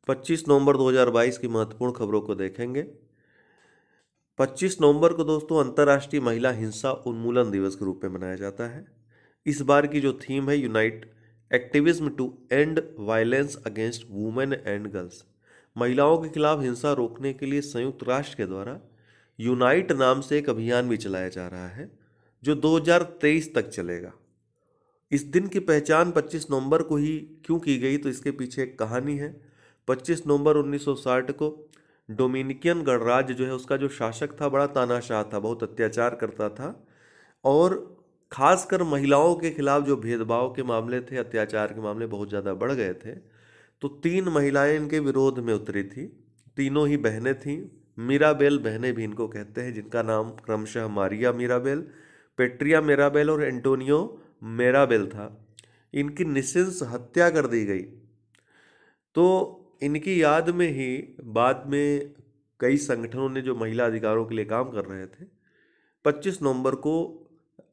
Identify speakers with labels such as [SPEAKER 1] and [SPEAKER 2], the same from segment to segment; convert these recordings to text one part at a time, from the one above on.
[SPEAKER 1] 25 नवंबर 2022 की महत्वपूर्ण खबरों को देखेंगे। 25 नवंबर को दोस्तों अंतर्राष्ट्रीय महिला हिंसा उन्मूलन दिवस के रूप में मनाया जाता है। इस बार की जो थीम है unite activism to end violence against women and girls. महिलाओं के खिलाफ हिंसा रोकने के लिए संयुक्त राष्ट्र के द्वारा यूनाइट नाम से एक अभियान भी चलाया जा रहा है जो 2023 तक चलेगा। इस दिन की पहचान 25 नवंबर को ही क्यों की गई, तो इसके पीछे एक कहानी है। 25 नवंबर 1960 को डोमिनिकन गणराज्य जो है उसका जो शासक था बड़ा तानाशाह था, बहुत अत्याचार करता था और खासकर महिलाओं के खिलाफ जो भेदभाव के मामले थे, अत्याचार के मामले बहुत ज़्यादा बढ़ गए थे। तो 3 महिलाएं इनके विरोध में उतरी थी। तीनों ही बहनें थीं। मीराबेल बहनें भी इनको कहते हैं, जिनका नाम क्रमशः मारिया मीराबेल, पेट्रिया मीराबेल और एंटोनियो मेराबेल था। इनकी निशंस हत्या कर दी गई। तो इनकी याद में ही बाद में कई संगठनों ने जो महिला अधिकारों के लिए काम कर रहे थे 25 नवंबर को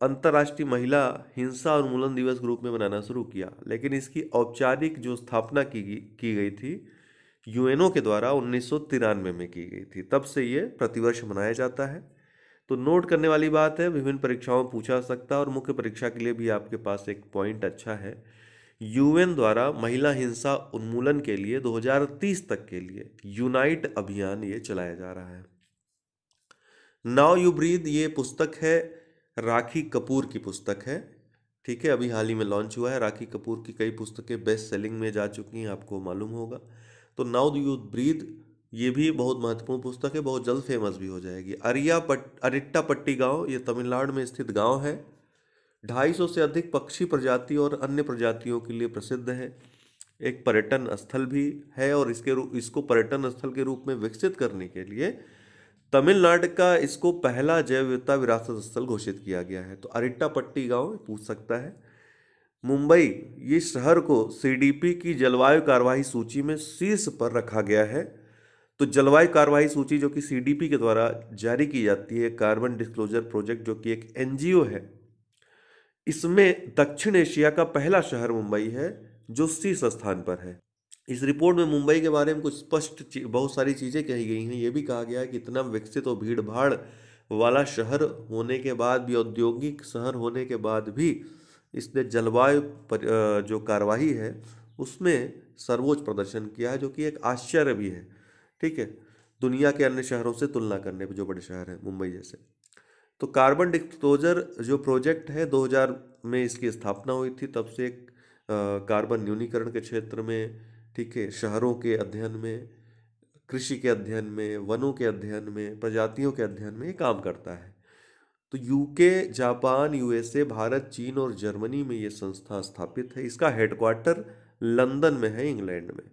[SPEAKER 1] अंतर्राष्ट्रीय महिला हिंसा उन्मूलन दिवस के रूप में मनाना शुरू किया। लेकिन इसकी औपचारिक जो स्थापना की गई थी यूएनओ के द्वारा 1993 में की गई थी। तब से ये प्रतिवर्ष मनाया जाता है। तो नोट करने वाली बात है, विभिन्न परीक्षाओं में पूछा सकता है और मुख्य परीक्षा के लिए भी आपके पास एक पॉइंट अच्छा है। यूएन द्वारा महिला हिंसा उन्मूलन के लिए 2030 तक के लिए यूनाइट अभियान ये चलाया जा रहा है। नाउ यू ब्रीद ये पुस्तक है, राखी कपूर की पुस्तक है। ठीक है, अभी हाल ही में लॉन्च हुआ है। राखी कपूर की कई पुस्तकें बेस्ट सेलिंग में जा चुकी हैं, आपको मालूम होगा। तो नाउ यू ब्रीद ये भी बहुत महत्वपूर्ण पुस्तक है, बहुत जल्द फेमस भी हो जाएगी। अरिट्टापट्टी गांव ये तमिलनाडु में स्थित गांव है। 250 से अधिक पक्षी प्रजाति और अन्य प्रजातियों के लिए प्रसिद्ध है। एक पर्यटन स्थल भी है और इसको पर्यटन स्थल के रूप में विकसित करने के लिए तमिलनाडु का इसको पहला जैव विविधता विरासत स्थल घोषित किया गया है। तो अरिट्टापट्टी गांव पूछ सकता है। मुंबई ये शहर को सीडीपी की जलवायु कार्यवाही सूची में शीर्ष पर रखा गया है। तो जलवायु कार्यवाही सूची जो कि सीडीपी के द्वारा जारी की जाती है, कार्बन डिस्क्लोजर प्रोजेक्ट जो कि एक एनजीओ है, इसमें दक्षिण एशिया का पहला शहर मुंबई है जो शीर्ष स्थान पर है। इस रिपोर्ट में मुंबई के बारे में कुछ स्पष्ट बहुत सारी चीज़ें कही गई हैं। ये भी कहा गया है कि इतना विकसित और भीड़ भाड़ वाला शहर होने के बाद भी, औद्योगिक शहर होने के बाद भी, इसने जलवायु जो कार्यवाही है उसमें सर्वोच्च प्रदर्शन किया है, जो कि एक आश्चर्य भी है। ठीक है, दुनिया के अन्य शहरों से तुलना करने पर जो बड़े शहर हैं मुंबई जैसे। तो कार्बन डिस्क्लोजर जो प्रोजेक्ट है 2000 में इसकी स्थापना हुई थी। तब से एक कार्बन न्यूनीकरण के क्षेत्र में, ठीक है, शहरों के अध्ययन में, कृषि के अध्ययन में, वनों के अध्ययन में, प्रजातियों के अध्ययन में ये काम करता है। तो यूके, जापान, यूएसए, भारत, चीन और जर्मनी में ये संस्था स्थापित है। इसका हेडक्वार्टर लंदन में है, इंग्लैंड में।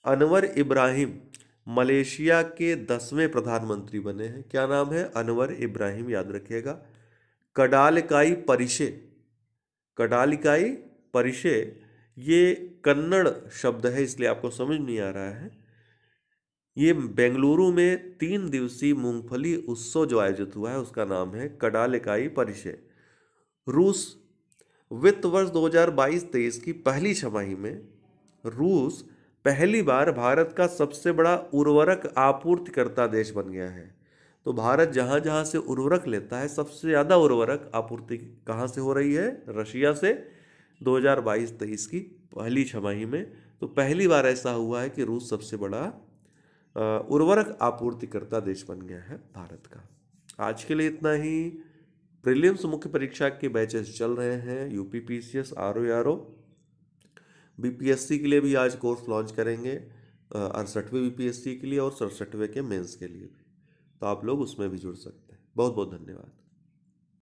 [SPEAKER 1] अनवर इब्राहिम मलेशिया के 10वें प्रधानमंत्री बने हैं। क्या नाम है? अनवर इब्राहिम, याद रखिएगा। कडालिकाई परिशे, कडालिकाई परिशे ये कन्नड़ शब्द है, इसलिए आपको समझ नहीं आ रहा है। ये बेंगलुरु में 3 दिवसीय मूंगफली उत्सव जो आयोजित हुआ है उसका नाम है कडालिकाई परिशे। रूस वित्त वर्ष 2022-23 की पहली छमाही में रूस पहली बार भारत का सबसे बड़ा उर्वरक आपूर्तिकर्ता देश बन गया है। तो भारत जहाँ जहाँ से उर्वरक लेता है, सबसे ज़्यादा उर्वरक आपूर्ति कहाँ से हो रही है? रशिया से। 2022-23 की पहली छमाही में तो पहली बार ऐसा हुआ है कि रूस सबसे बड़ा उर्वरक आपूर्तिकर्ता देश बन गया है भारत का। आज के लिए इतना ही। प्रीलिम्स मुख्य परीक्षा के बैचेस चल रहे हैं। यूपी पीसीएस, आरओ, बीपीएससी के लिए भी आज कोर्स लॉन्च करेंगे, 68वें बीपीएससी के लिए और 67वें के मेंस के लिए भी। तो आप लोग उसमें भी जुड़ सकते हैं। बहुत बहुत धन्यवाद।